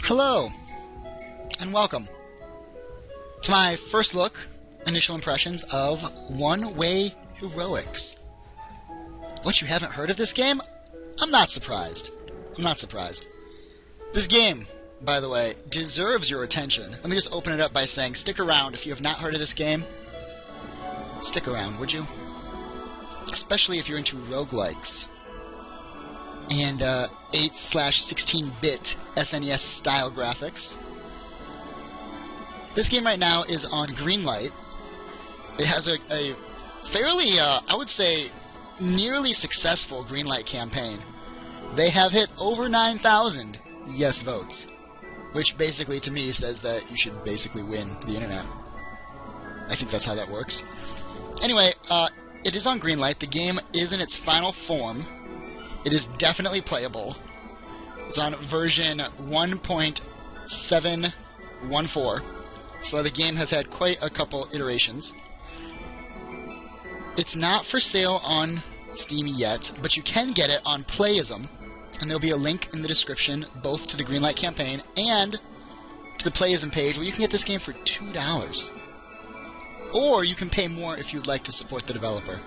Hello, and welcome to my first look, initial impressions of One-Way Heroics. What, you haven't heard of this game? I'm not surprised. This game, by the way, deserves your attention. Let me just open it up by saying, stick around if you have not heard of this game. Stick around, would you? Especially if you're into roguelikes and 8/16-bit SNES style graphics. This game right now is on Greenlight. It has a fairly, I would say, nearly successful Greenlight campaign. They have hit over 9,000 yes votes, which basically to me says that you should basically win the internet. I think that's how that works. Anyway, it is on Greenlight. The game is in its final form. It is definitely playable. It's on version 1.714, so the game has had quite a couple iterations. It's not for sale on Steam yet, but you can get it on Playism, and there'll be a link in the description both to the Greenlight campaign and to the Playism page where you can get this game for $2. Or you can pay more if you'd like to support the developer.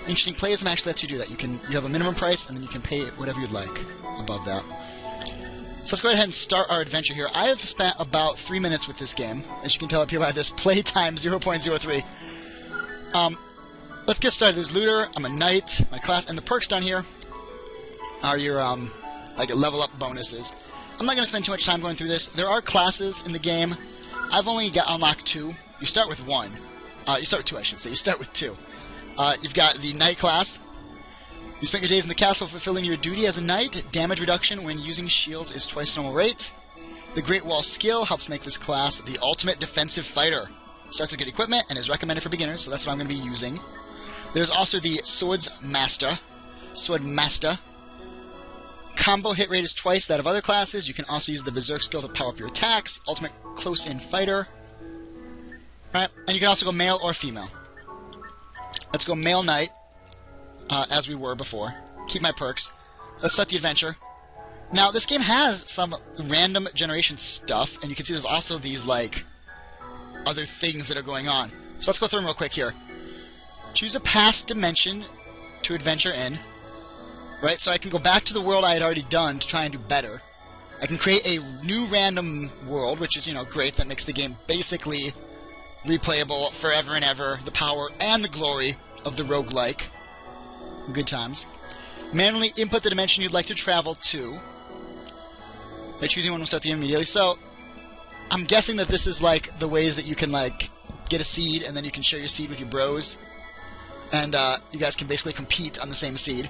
Interesting, Playism actually lets you do that. You have a minimum price, and then you can pay whatever you'd like above that. So let's go ahead and start our adventure here. I have spent about 3 minutes with this game, as you can tell up here by this playtime 0.03. Let's get started. There's Looter, I'm a Knight, my class, and the perks down here are your like level up bonuses. I'm not going to spend too much time going through this. There are classes in the game. I've only got unlocked 2. You start with 1. You start with 2, I should say. You start with 2. You've got the Knight class. You spend your days in the castle fulfilling your duty as a Knight. Damage reduction when using shields is twice normal rate. The Great Wall skill helps make this class the ultimate defensive fighter. Starts with good equipment and is recommended for beginners, so that's what I'm going to be using. There's also the Sword Master. Combo hit rate is twice that of other classes. You can also use the Berserk skill to power up your attacks. Ultimate close-in fighter. Right, and you can also go male or female. Let's go male Knight, as we were before. Keep my perks. Let's start the adventure. Now, this game has some random generation stuff, and you can see there's also these, like, other things that are going on. So let's go through them real quick here. Choose a past dimension to adventure in. Right, so I can go back to the world I had already done to try and do better. I can create a new random world, which is, great. That makes the game basically replayable forever and ever. The power and the glory of the roguelike. Good times. Manually input the dimension you'd like to travel to. By choosing one will start the game immediately. So, I'm guessing that this is like the ways that you can like get a seed and then you can share your seed with your bros. And you guys can basically compete on the same seed.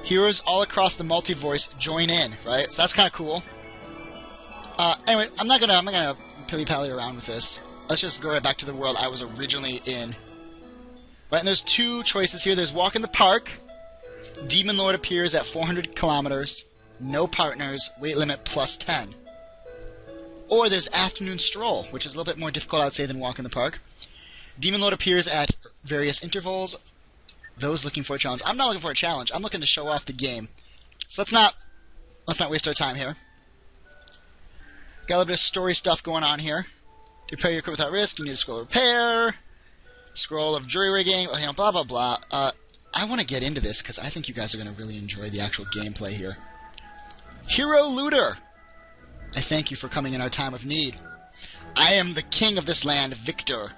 Heroes all across the multiverse join in, right? So that's kind of cool. Anyway, I'm not gonna pilly-pally around with this. Let's just go right back to the world I was originally in. Right, and there's 2 choices here. There's Walk in the Park. Demon Lord appears at 400 kilometers. No partners. Weight limit +10. Or there's Afternoon Stroll, which is a little bit more difficult, I would say, than Walk in the Park. Demon Lord appears at various intervals. Those looking for a challenge. I'm not looking for a challenge. I'm looking to show off the game. So let's not waste our time here. Got a little bit of story stuff going on here. To repair your equipment without risk, you need a scroll of repair, scroll of jury rigging, blah, blah, blah. I want to get into this because I think you guys are going to really enjoy the actual gameplay here. Hero Looter! I thank you for coming in our time of need. I am the king of this land, Victor.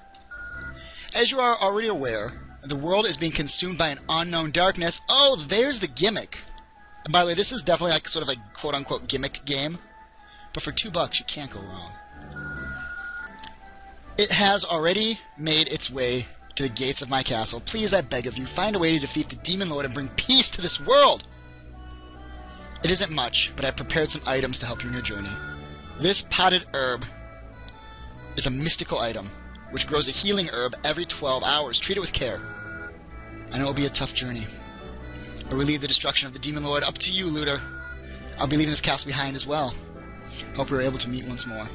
As you are already aware, the world is being consumed by an unknown darkness. Oh, there's the gimmick. And by the way, this is definitely like sort of a quote-unquote gimmick game. But for $2, you can't go wrong. It has already made its way to the gates of my castle. Please, I beg of you, find a way to defeat the Demon Lord and bring peace to this world! It isn't much, but I've prepared some items to help you in your journey. This potted herb is a mystical item, which grows a healing herb every 12 hours. Treat it with care. I know it'll be a tough journey, but we leave the destruction of the Demon Lord up to you, Looter. I'll be leaving this castle behind as well. Hope we're able to meet once more.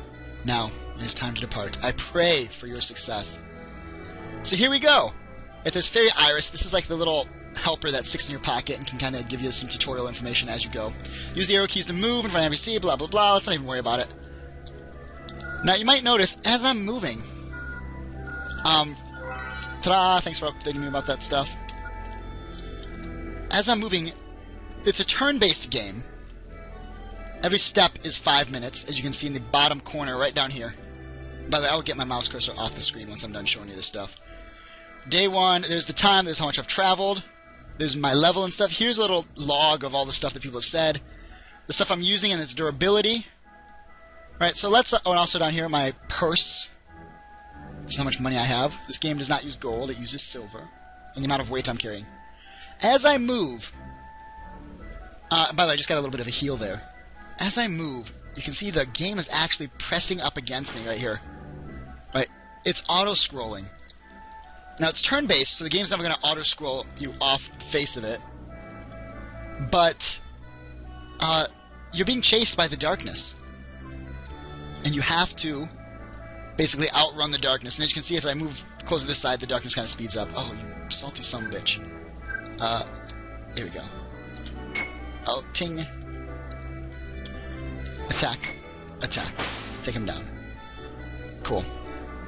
Now, it is time to depart. I pray for your success. So here we go. At this Fairy Iris, this is like the little helper that sticks in your pocket and can kind of give you some tutorial information as you go. Use the arrow keys to move in front of NPC, blah, blah, blah. Let's not even worry about it. Now, you might notice, as I'm moving... ta-da! Thanks for updating me about that stuff. As I'm moving, it's a turn-based game. Every step is 5 minutes, as you can see in the bottom corner right down here. By the way, I'll get my mouse cursor off the screen once I'm done showing you this stuff. Day 1, there's the time, there's how much I've traveled, there's my level and stuff. Here's a little log of all the stuff that people have said, the stuff I'm using and its durability. Right, so let's... oh, and also down here, my purse, which is how much money I have. This game does not use gold, it uses silver, and the amount of weight I'm carrying. As I move... by the way, I just got a little bit of a heal there. As I move, you can see the game is actually pressing up against me right here. Right? It's auto-scrolling. Now, it's turn-based, so the game's never going to auto-scroll you off the face of it. But, you're being chased by the darkness. And you have to basically outrun the darkness. And as you can see, if I move close to this side, the darkness kind of speeds up. Oh, you salty son of a bitch. Here we go. Oh, ting. Attack. Attack. Take him down. Cool.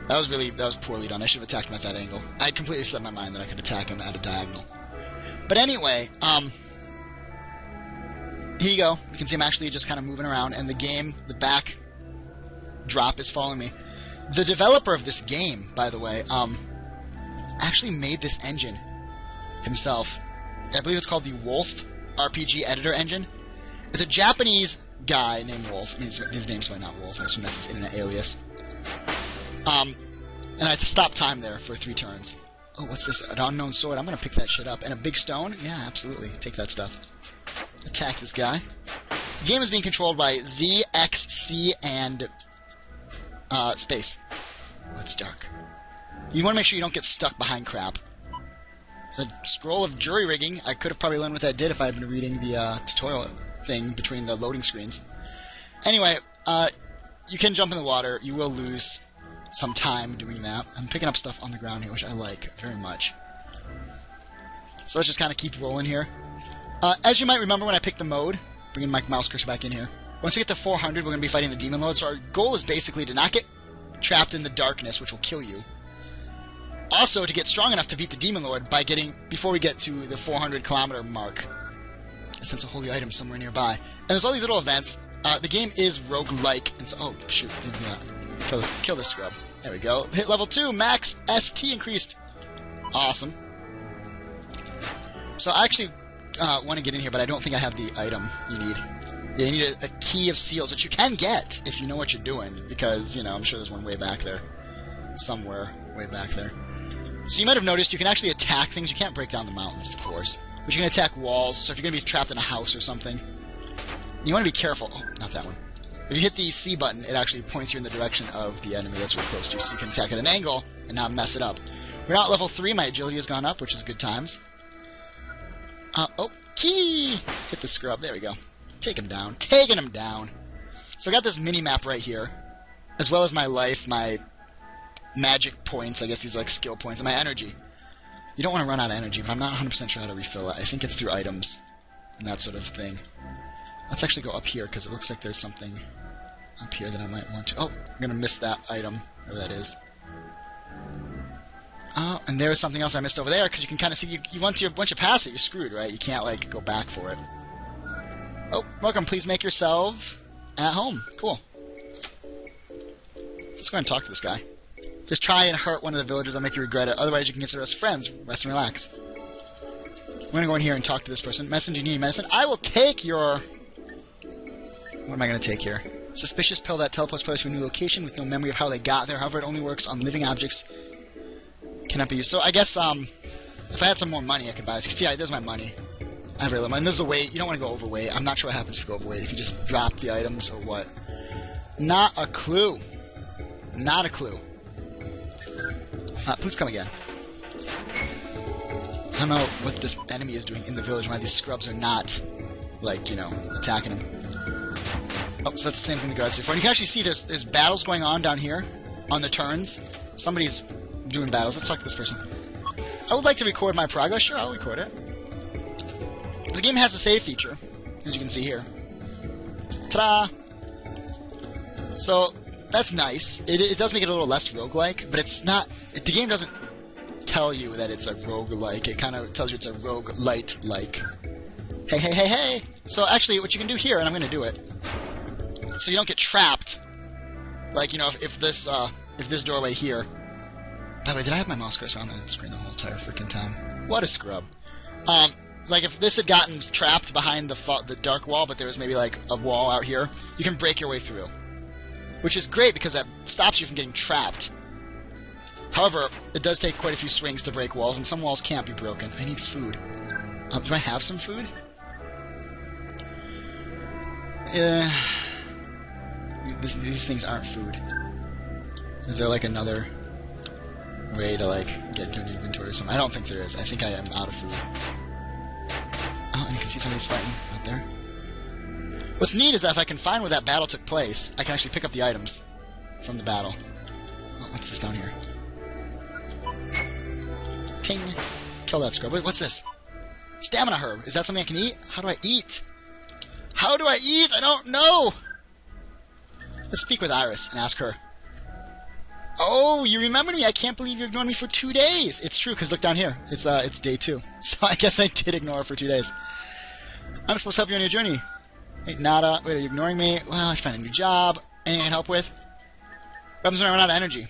That was poorly done. I should have attacked him at that angle. I completely set my mind that I could attack him at a diagonal. But anyway, here you go. You can see I'm actually just kind of moving around, and the game, the back drop is following me. The developer of this game, by the way, actually made this engine himself. I believe it's called the Wolf RPG Editor Engine. It's a Japanese guy named Wolf. I mean, his name's probably not Wolf. I assume that's his internet alias. And I had to stop time there for 3 turns. Oh, what's this? An unknown sword. I'm going to pick that shit up. And a big stone? Yeah, absolutely. Take that stuff. Attack this guy. The game is being controlled by Z, X, C, and space. Oh, it's dark. You want to make sure you don't get stuck behind crap. The scroll of jury rigging. I could have probably learned what that did if I had been reading the tutorial thing between the loading screens. Anyway, you can jump in the water. You will lose some time doing that. I'm picking up stuff on the ground here, which I like very much. So let's just kind of keep rolling here. As you might remember when I picked the mode, bringing my mouse cursor back in here, once we get to 400, we're going to be fighting the Demon Lord. So our goal is basically to not get trapped in the darkness, which will kill you. Also, to get strong enough to beat the Demon Lord by getting, before we get to the 400-kilometer mark, I sense a holy item somewhere nearby. And there's all these little events. The game is roguelike. And so, oh, shoot. Didn't do that. Kill this scrub. There we go. Hit level 2. Max ST increased. Awesome. So I actually want to get in here, but I don't think I have the item you need. Yeah, you need a key of seals, which you can get if you know what you're doing. Because, you know, I'm sure there's one way back there. Somewhere way back there. So you might have noticed you can actually attack things. You can't break down the mountains, of course. But you can attack walls. So if you're going to be trapped in a house or something, you want to be careful. Oh, not that one. If you hit the C button, it actually points you in the direction of the enemy that's really close to you, so you can attack at an angle and not mess it up. We're now at level 3. My agility has gone up, which is good times. Oh, key! Hit the scrub. There we go. Take him down. Taking him down. So I got this mini-map right here, as well as my life, my magic points, I guess these are like skill points, and my energy. You don't want to run out of energy, but I'm not 100% sure how to refill it. I think it's through items and that sort of thing. Let's actually go up here, because it looks like there's something up here that I might want to... Oh, I'm going to miss that item, whatever that is. Oh, and there's something else I missed over there, because you can kind of see... once you pass it, you're screwed, right? You can't, like, go back for it. Oh, welcome. Please make yourself at home. Cool. Let's go ahead and talk to this guy. Just try and hurt one of the villagers. I'll make you regret it. Otherwise, you can consider us friends. Rest and relax. I'm going to go in here and talk to this person. Medicine, do you need medicine? I will take your... What am I going to take here? Suspicious pill that teleports players to a new location with no memory of how they got there. However, it only works on living objects. Cannot be used. So I guess if I had some more money, I could buy this. See, there's my money. I have very little money. And there's the weight. You don't want to go overweight. I'm not sure what happens if you go overweight. If you just drop the items or what. Not a clue. Not a clue. Please come again. I don't know what this enemy is doing in the village. Why these scrubs are not, like, you know, attacking him. Oh, so that's the same thing the guards do for. And you can actually see there's battles going on down here on the turns. Somebody's doing battles. Let's talk to this person. I would like to record my progress. Sure, I'll record it. The game has a save feature, as you can see here. Ta-da! So, that's nice. It does make it a little less roguelike, but it's not... The game doesn't tell you that it's a roguelike. It kind of tells you it's a roguelite-like. Hey, hey, hey, hey! So actually, what you can do here, and I'm going to do it, so you don't get trapped. Like, you know, if this doorway here... By the way, did I have my mouse cursor on the screen the whole entire freaking time? What a scrub. Like, if this had gotten trapped behind the dark wall, but there was maybe, like, a wall out here, you can break your way through. Which is great, because that stops you from getting trapped. However, it does take quite a few swings to break walls, and some walls can't be broken. I need food. Do I have some food? Yeah. These things aren't food. Is there, like, another way to, like, get into an inventory or something? I don't think there is. I think I am out of food. Oh, and you can see somebody's fighting out there. What's neat is that if I can find where that battle took place, I can actually pick up the items from the battle. Oh, what's this down here? Ting! Kill that scrub. Wait, what's this? Stamina herb. Is that something I can eat? How do I eat? How do I eat? I don't know! Let's speak with Iris and ask her. Oh, you remember me? I can't believe you've ignored me for 2 days. It's true, because look down here. It's day 2. So I guess I did ignore her for 2 days. I'm supposed to help you on your journey. Hey, nada. Wait, are you ignoring me? Well, I should find a new job. Anything I can help with? Weapons when I run out of energy.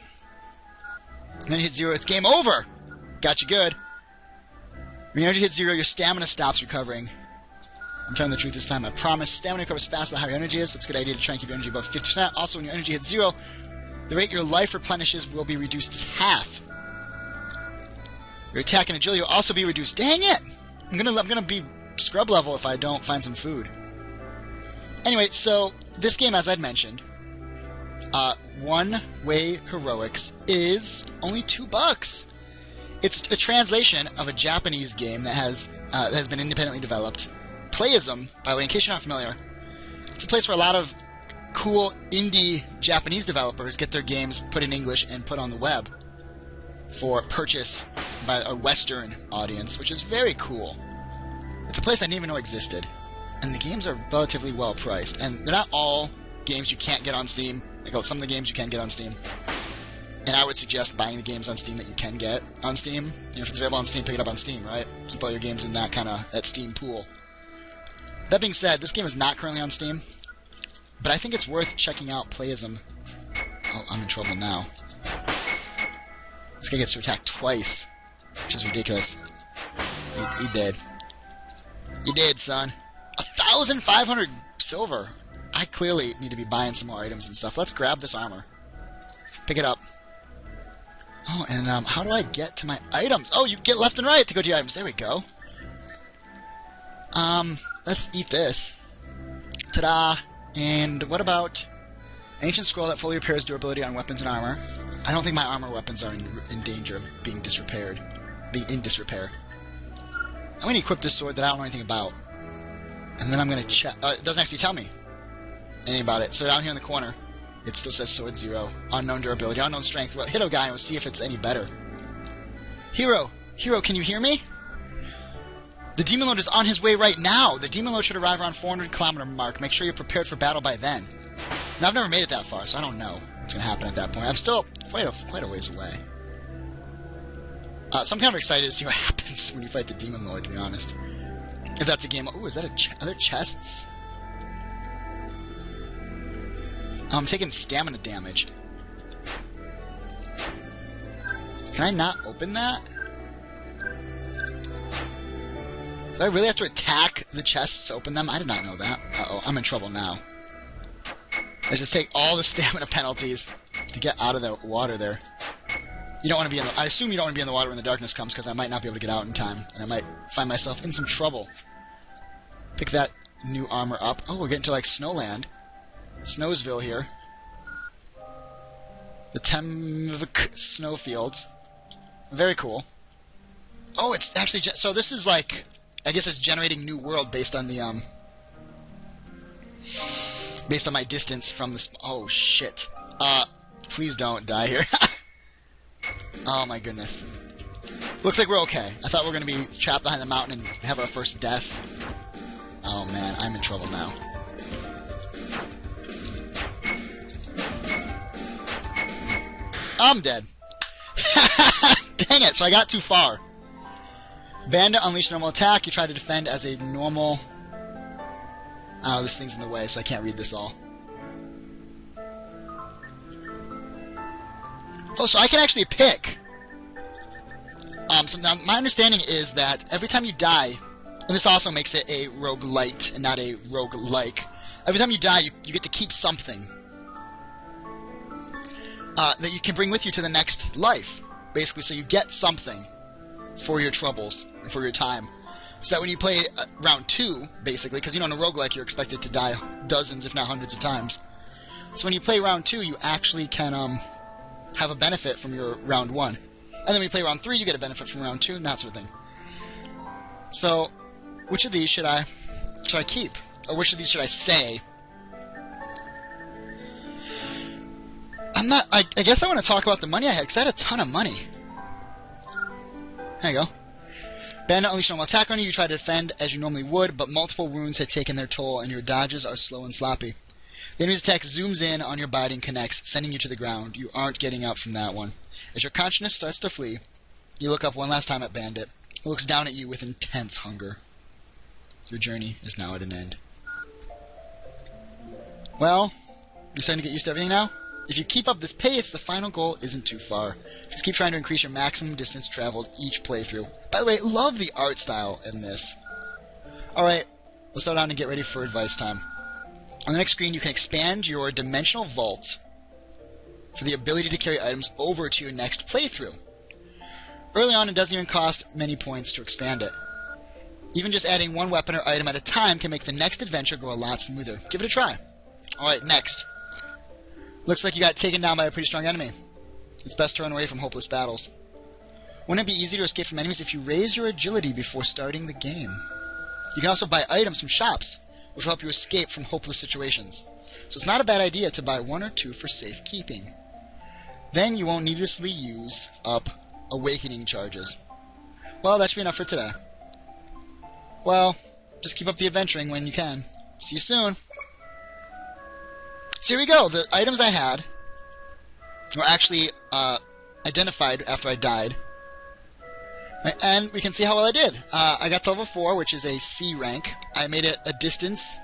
And then you hit 0. It's game over! Got you good. When your energy hits 0, your stamina stops recovering. I'm telling the truth this time, I promise. Stamina recovers faster the higher your energy is, so it's a good idea to try and keep your energy above 50%. Also, when your energy hits 0, the rate your life replenishes will be reduced to half. Your attack and agility will also be reduced. Dang it! I'm gonna be scrub level if I don't find some food. Anyway, so this game, as I'd mentioned, one-way heroics is only $2. It's a translation of a Japanese game that has been independently developed. Playism, by the way, in case you're not familiar, it's a place where a lot of cool indie Japanese developers get their games put in English and put on the web for purchase by a Western audience, which is very cool. It's a place I didn't even know existed. And the games are relatively well priced. And they're not all games you can't get on Steam. Like some of the games you can get on Steam. And I would suggest buying the games on Steam that you can get on Steam. You know, if it's available on Steam, pick it up on Steam, right? Keep all your games in that Steam pool. That being said, this game is not currently on Steam. But I think it's worth checking out Playism. Oh, I'm in trouble now. This guy gets to attack twice. Which is ridiculous. He did. You did, son. 1,500 silver. I clearly need to be buying some more items and stuff. Let's grab this armor. Pick it up. Oh, and how do I get to my items? Oh, you get left and right to go to your items. There we go. Let's eat this. Ta-da! And what about ancient scroll that fully repairs durability on weapons and armor? I don't think my armor weapons are in danger of being disrepaired. Being in disrepair. I'm going to equip this sword that I don't know anything about. And then I'm going to check... it doesn't actually tell me anything about it. So down here in the corner, it still says sword 0. Unknown durability, unknown strength. Well, hit a guy and we'll see if it's any better. Hero! Hero, can you hear me? The Demon Lord is on his way right now. The Demon Lord should arrive around 400 kilometer mark. Make sure you're prepared for battle by then. Now, I've never made it that far, so I don't know what's going to happen at that point. I'm still quite a ways away. So I'm kind of excited to see what happens when you fight the Demon Lord, to be honest. If that's a game... Ooh, is that are there chests? I'm taking stamina damage. Can I not open that? Do I really have to attack the chests to open them? I did not know that. Uh-oh, I'm in trouble now. Let's just take all the stamina penalties to get out of the water there. You don't want to be in the... I assume you don't want to be in the water when the darkness comes, because I might not be able to get out in time, and I might find myself in some trouble. Pick that new armor up. Oh, we're getting to, like, Snowland. Snowsville here. The Temvik snowfields. Very cool. Oh, it's actually... So this is, like... I guess it's generating new world based on the, based on my distance from the... Oh, shit. Please don't die here. Oh, my goodness. Looks like we're okay. I thought we were going to be trapped behind the mountain and have our first death. I'm in trouble now. I'm dead. Dang it, so I got too far. Bandit, unleash normal attack. You try to defend as a normal... Oh, this thing's in the way, so I can't read this all. Oh, so I can actually pick. So now my understanding is that every time you die, and this also makes it a roguelite and not a roguelike. Every time you die, you get to keep something that you can bring with you to the next life, basically. So you get something for your troubles and for your time. So that when you play round 2, basically, because, you know, in a roguelike you're expected to die dozens, if not hundreds of times. So when you play round 2, you actually can have a benefit from your round 1. And then when you play round 3, you get a benefit from round 2, and that sort of thing. So, which of these should I keep? Or which of these should I say? I guess I want to talk about the money I had, because I had a ton of money. There you go. Bandit, unleash normal attack on you. You try to defend as you normally would, but multiple wounds had taken their toll, and your dodges are slow and sloppy. The enemy's attack zooms in on your body and connects, sending you to the ground. You aren't getting up from that one. As your consciousness starts to flee, you look up one last time at Bandit, who looks down at you with intense hunger. Your journey is now at an end. Well, you're starting to get used to everything now? If you keep up this pace, the final goal isn't too far. Just keep trying to increase your maximum distance traveled each playthrough. By the way, love the art style in this. Alright, let's slow down and get ready for advice time. On the next screen, you can expand your dimensional vault for the ability to carry items over to your next playthrough. Early on, it doesn't even cost many points to expand it. Even just adding one weapon or item at a time can make the next adventure go a lot smoother. Give it a try. Alright, next. Looks like you got taken down by a pretty strong enemy. It's best to run away from hopeless battles. Wouldn't it be easy to escape from enemies if you raise your agility before starting the game? You can also buy items from shops, which will help you escape from hopeless situations. So it's not a bad idea to buy 1 or 2 for safekeeping. Then you won't needlessly use up awakening charges. Well, that should be enough for today. Well, just keep up the adventuring when you can. See you soon. So here we go. The items I had were actually identified after I died. And we can see how well I did. I got to level 4, which is a C rank. I made it a distance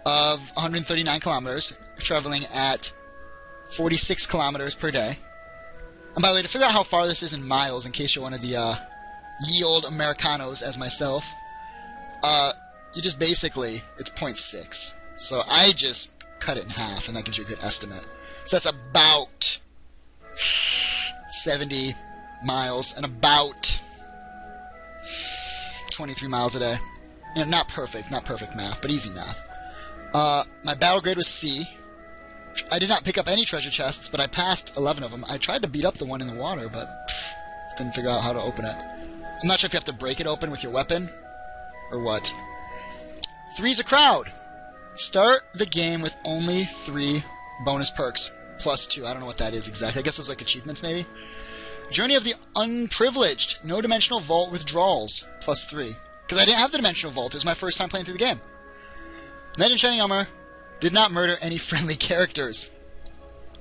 of 139 kilometers, traveling at 46 kilometers per day. And by the way, to figure out how far this is in miles, in case you're one of the ye old Americanos as myself, you just basically, it's 0.6. So I just cut it in half, and that gives you a good estimate. So that's about 70 miles and about 23 miles a day. You know, not perfect math, but easy math. My battle grade was C. I did not pick up any treasure chests, but I passed 11 of them. I tried to beat up the one in the water, but couldn't figure out how to open it. I'm not sure if you have to break it open with your weapon, or what. 3's a crowd. Start the game with only 3 bonus perks, plus 2. I don't know what that is exactly. I guess those like achievements, maybe? Journey of the Unprivileged. No dimensional vault withdrawals, plus 3. Because I didn't have the dimensional vault. It was my first time playing through the game. Knight in Shining Armor did not murder any friendly characters.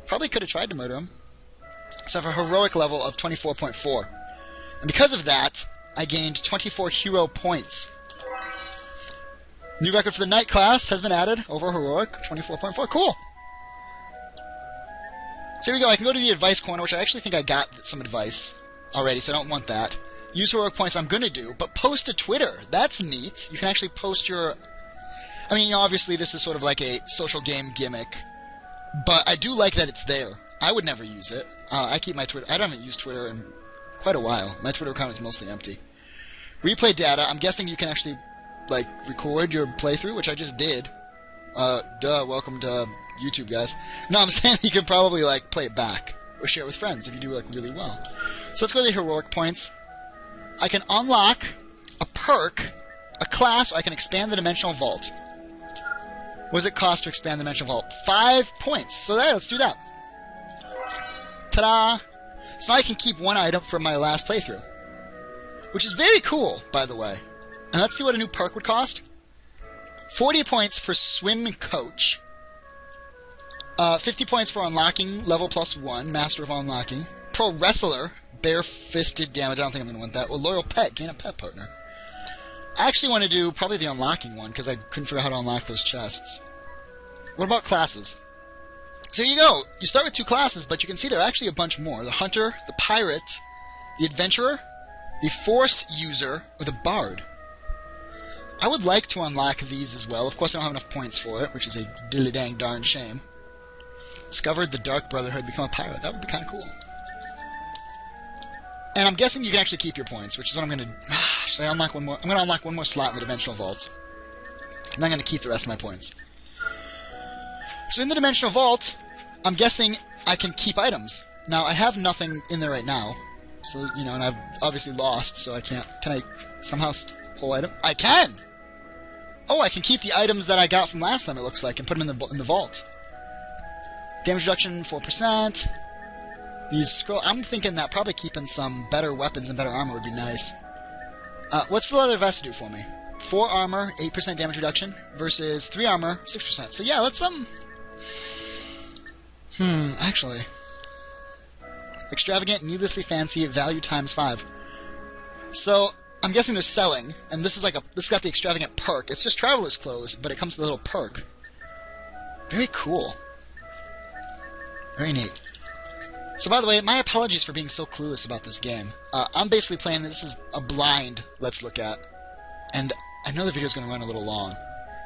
Probably could have tried to murder them. Except for a heroic level of 24.4. And because of that, I gained 24 hero points. New record for the Knight class has been added over heroic, 24.4. Cool! So here we go. I can go to the advice corner, which I actually think I got some advice already, so I don't want that. Use heroic points I'm going to do, but post to Twitter. That's neat. You can actually post your... I mean, you know, obviously this is sort of like a social game gimmick, but I do like that it's there. I would never use it. I keep my Twitter... I haven't used Twitter in quite a while. My Twitter account is mostly empty. Replay data. I'm guessing you can actually, like, record your playthrough, which I just did. Welcome to YouTube, guys. No, I'm saying you can probably, like, play it back or share it with friends if you do, like, really well. So let's go to the heroic points. I can unlock a perk, a class, or I can expand the dimensional vault. What does it cost to expand the dimensional vault? 5 points. So let's do that. Ta-da! So now I can keep one item from my last playthrough. Which is very cool, by the way. And let's see what a new perk would cost. 40 points for swim coach. 50 points for unlocking level +1, master of unlocking. Pro wrestler, bare-fisted damage. I don't think I'm going to want that. Or loyal pet, gain a pet partner. I actually want to do probably the unlocking one because I couldn't figure out how to unlock those chests. What about classes? So here you go. You start with 2 classes, but you can see there are actually a bunch more. The hunter, the pirate, the adventurer, the force user, or the bard. I would like to unlock these as well. Of course, I don't have enough points for it, which is a dilly-dang darn shame. Discovered the Dark Brotherhood, become a pirate. That would be kind of cool. And I'm guessing you can actually keep your points, which is what I'm going to... Should I unlock one more? I'm going to unlock one more slot in the Dimensional Vault. And I'm going to keep the rest of my points. So in the Dimensional Vault, I'm guessing I can keep items. Now, I have nothing in there right now. So, you know, and I've obviously lost, so I can't... Can I somehow pull item? I can! Oh, I can keep the items that I got from last time, it looks like, and put them in the vault. Damage reduction, 4%. These scroll... I'm thinking that probably keeping some better weapons and better armor would be nice. What's the leather vest do for me? 4 armor, 8% damage reduction, versus 3 armor, 6%. So yeah, let's, actually... Extravagant, needlessly fancy, value times 5. So, I'm guessing they're selling, and this is like this has got the extravagant perk. It's just traveler's clothes, but it comes with a little perk. Very cool. Very neat. So by the way, my apologies for being so clueless about this game. I'm basically playing this is a blind let's look at. And I know the video's going to run a little long,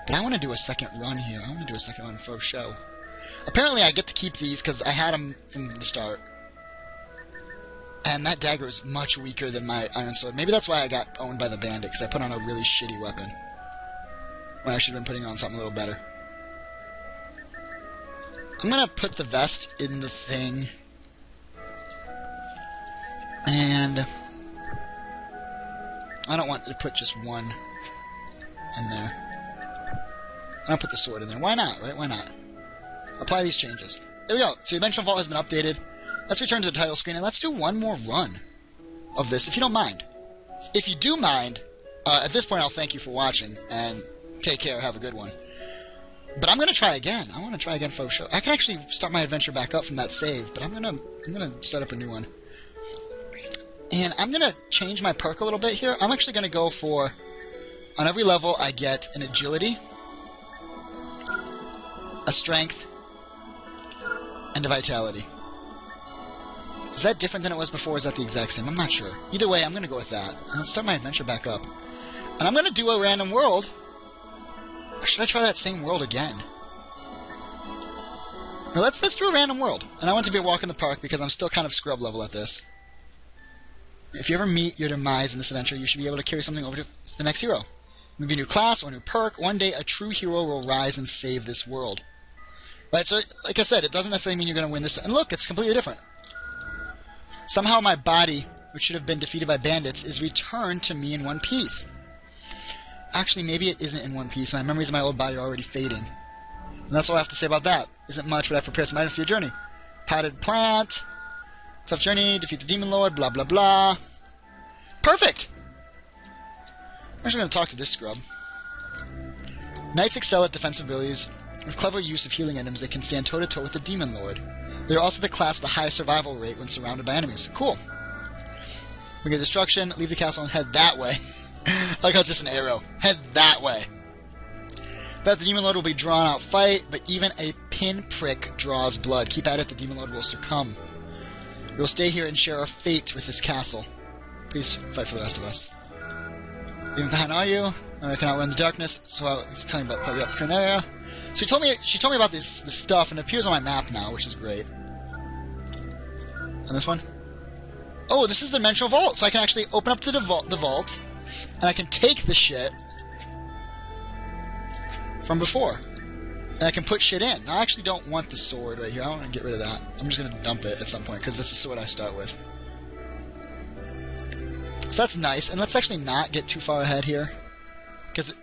but I want to do a second run here. I want to do a second run for show. Apparently I get to keep these because I had them from the start. And that dagger is much weaker than my iron sword. Maybe that's why I got owned by the bandit, because I put on a really shitty weapon. When I should have been putting on something a little better. I'm going to put the vest in the thing. And I don't want to put just one in there. I'll put the sword in there. Why not, right? Why not? Apply these changes. There we go. So the Dimensional Vault has been updated. Let's return to the title screen, and let's do one more run of this, if you don't mind. If you do mind, at this point I'll thank you for watching, and take care, have a good one. But I'm going to try again. I want to try again for show. I can actually start my adventure back up from that save, but I'm gonna start up a new one. And I'm going to change my perk a little bit here. I'm actually going to go for, on every level I get an agility, a strength, and a vitality. Is that different than it was before, or is that the exact same? I'm not sure. Either way, I'm going to go with that. And let's start my adventure back up. And I'm going to do a random world. Or should I try that same world again? No, let's do a random world. And I want to be a walk in the park because I'm still kind of scrub level at this. If you ever meet your demise in this adventure, you should be able to carry something over to the next hero. Maybe a new class or a new perk. One day, a true hero will rise and save this world. Right, so like I said, it doesn't necessarily mean you're going to win this. And look, it's completely different. Somehow my body, which should have been defeated by bandits, is returned to me in one piece. Actually, maybe it isn't in one piece. My memories of my old body are already fading. And that's all I have to say about that. Isn't much, but I've prepared some items for your journey. Potted plant. Tough journey. Defeat the demon lord. Blah, blah, blah. Perfect! I'm actually going to talk to this scrub. Knights excel at defensive abilities. With clever use of healing items, they can stand toe-to-toe with the demon lord. They are also the class with the highest survival rate when surrounded by enemies. Cool. We get destruction, leave the castle, and head that way. Like how it's just an arrow. Head that way. Bet the demon lord will be drawn out fight, but even a pinprick draws blood. Keep at it, the demon lord will succumb. We will stay here and share our fate with this castle. Please fight for the rest of us. Even behind are you? I can outrun the darkness, so he's telling me about the upcoming area. So she told me about this stuff, and it appears on my map now, which is great. And this one? Oh, this is the Dimensional Vault, so I can actually open up the vault, and I can take the shit from before. And I can put shit in. Now, I actually don't want the sword right here. I want to get rid of that. I'm just going to dump it at some point, because that's the sword I start with. So that's nice, and let's actually not get too far ahead here, because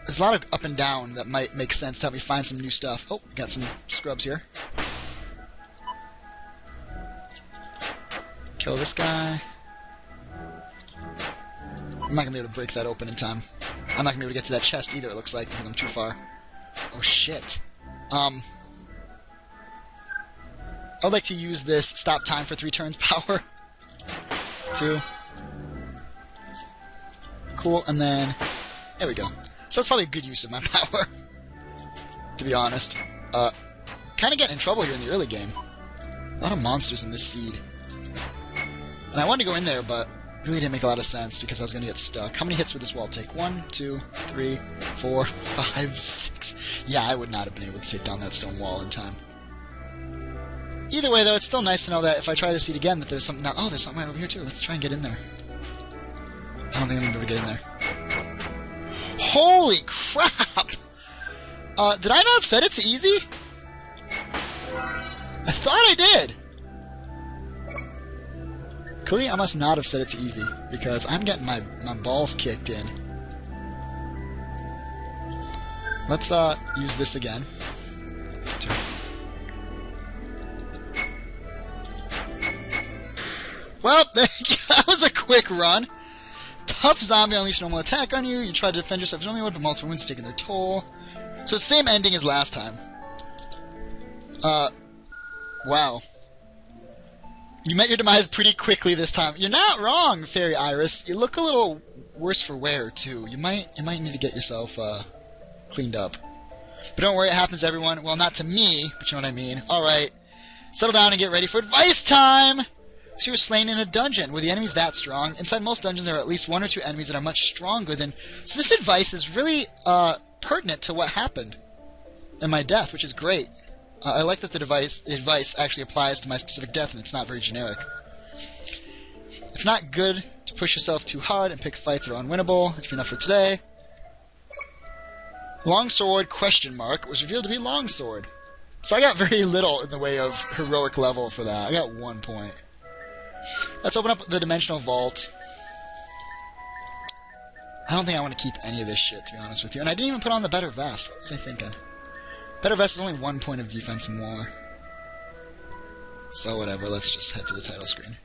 there's a lot of up and down that might make sense to help me find some new stuff. Oh, got some scrubs here. Kill this guy. I'm not going to be able to break that open in time. I'm not going to be able to get to that chest either, it looks like, because I'm too far. Oh, shit. I would like to use this stop time for 3 turns power. 2. Cool, and then... There we go. So that's probably a good use of my power, to be honest. Kind of getting in trouble here in the early game. A lot of monsters in this seed. And I wanted to go in there, but really didn't make a lot of sense because I was going to get stuck. How many hits would this wall take? 1, 2, 3, 4, 5, 6. Yeah, I would not have been able to take down that stone wall in time. Either way, though, it's still nice to know that if I try this seed again, that there's something... Oh, there's something right over here, too. Let's try and get in there. I don't think I'm going to be able to get in there. Holy crap! Did I not set it to easy? I thought I did! Clearly, I must not have set it to easy, because I'm getting my balls kicked in. Let's use this again. 2. Well, that was a quick run. Tough zombie unleashed normal attack on you. You tried to defend yourself only one, but multiple wounds taking their toll. So the same ending as last time. Wow. You met your demise pretty quickly this time. You're not wrong, Fairy Iris. You look a little worse for wear, too. You might need to get yourself cleaned up. But don't worry, it happens to everyone. Well, not to me, but you know what I mean. Alright, settle down and get ready for advice time! She was slain in a dungeon. Were the enemies that strong? Inside most dungeons there are at least 1 or 2 enemies that are much stronger than... So this advice is really pertinent to what happened in my death, which is great. I like that the advice actually applies to my specific death, and it's not very generic. It's not good to push yourself too hard and pick fights that are unwinnable. That's enough for today. Longsword, question mark, was revealed to be longsword. So I got very little in the way of heroic level for that. I got 1 point. Let's open up the dimensional vault. I don't think I want to keep any of this shit, to be honest with you. And I didn't even put on the better vest. What was I thinking? Better vest is only 1 point of defense more. So whatever, let's just head to the title screen.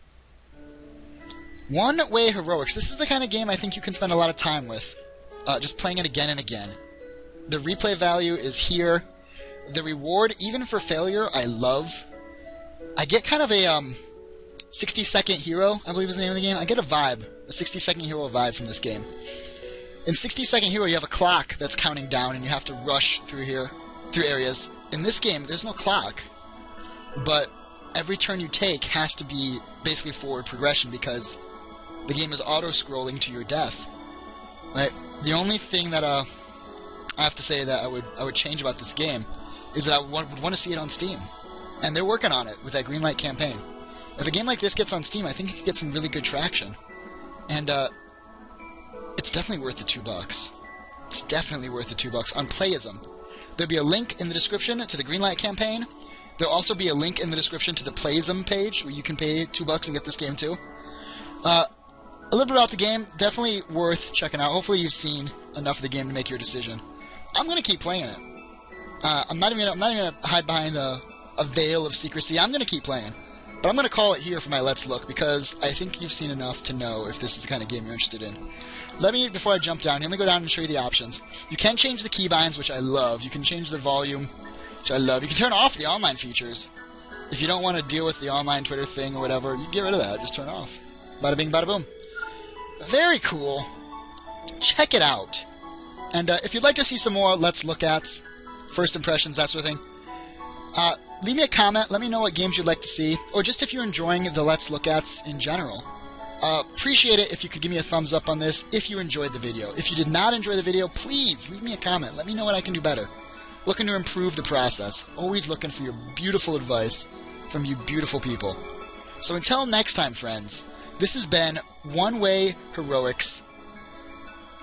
One-way heroics. This is the kind of game I think you can spend a lot of time with. Just playing it again and again. The replay value is here. The reward, even for failure, I love. I get kind of a 60-second hero, I believe is the name of the game. I get a vibe, a 60-second hero vibe from this game. In 60-second hero, you have a clock that's counting down, and you have to rush through here, through areas. In this game, there's no clock, but every turn you take has to be basically forward progression because the game is auto-scrolling to your death. Right? The only thing that I have to say that I would change about this game is that I would want to see it on Steam, and they're working on it with that Greenlight campaign. If a game like this gets on Steam, I think it could get some really good traction. And, it's definitely worth the $2. It's definitely worth the $2 on Playism. There'll be a link in the description to the Greenlight campaign. There'll also be a link in the description to the Playism page, where you can pay $2 and get this game too. A little bit about the game, definitely worth checking out. Hopefully you've seen enough of the game to make your decision. I'm going to keep playing it. I'm not even gonna hide behind a veil of secrecy. I'm going to keep playing. But I'm going to call it here for my Let's Look, because I think you've seen enough to know if this is the kind of game you're interested in. Before I jump down, let me go down and show you the options. You can change the keybinds, which I love. You can change the volume, which I love. You can turn off the online features. If you don't want to deal with the online Twitter thing or whatever, you can get rid of that. Just turn it off. Bada bing, bada boom. Very cool. Check it out. And if you'd like to see some more Let's Look Ats, first impressions, that sort of thing, leave me a comment. Let me know what games you'd like to see, or just if you're enjoying the Let's Look Ats in general. Appreciate it if you could give me a thumbs up on this if you enjoyed the video. If you did not enjoy the video, please leave me a comment. Let me know what I can do better. Looking to improve the process. Always looking for your beautiful advice from you beautiful people. So until next time, friends, this has been One Way Heroics.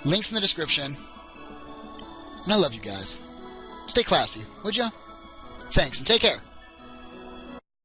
Links in the description. And I love you guys. Stay classy, would ya? Thanks, and take care.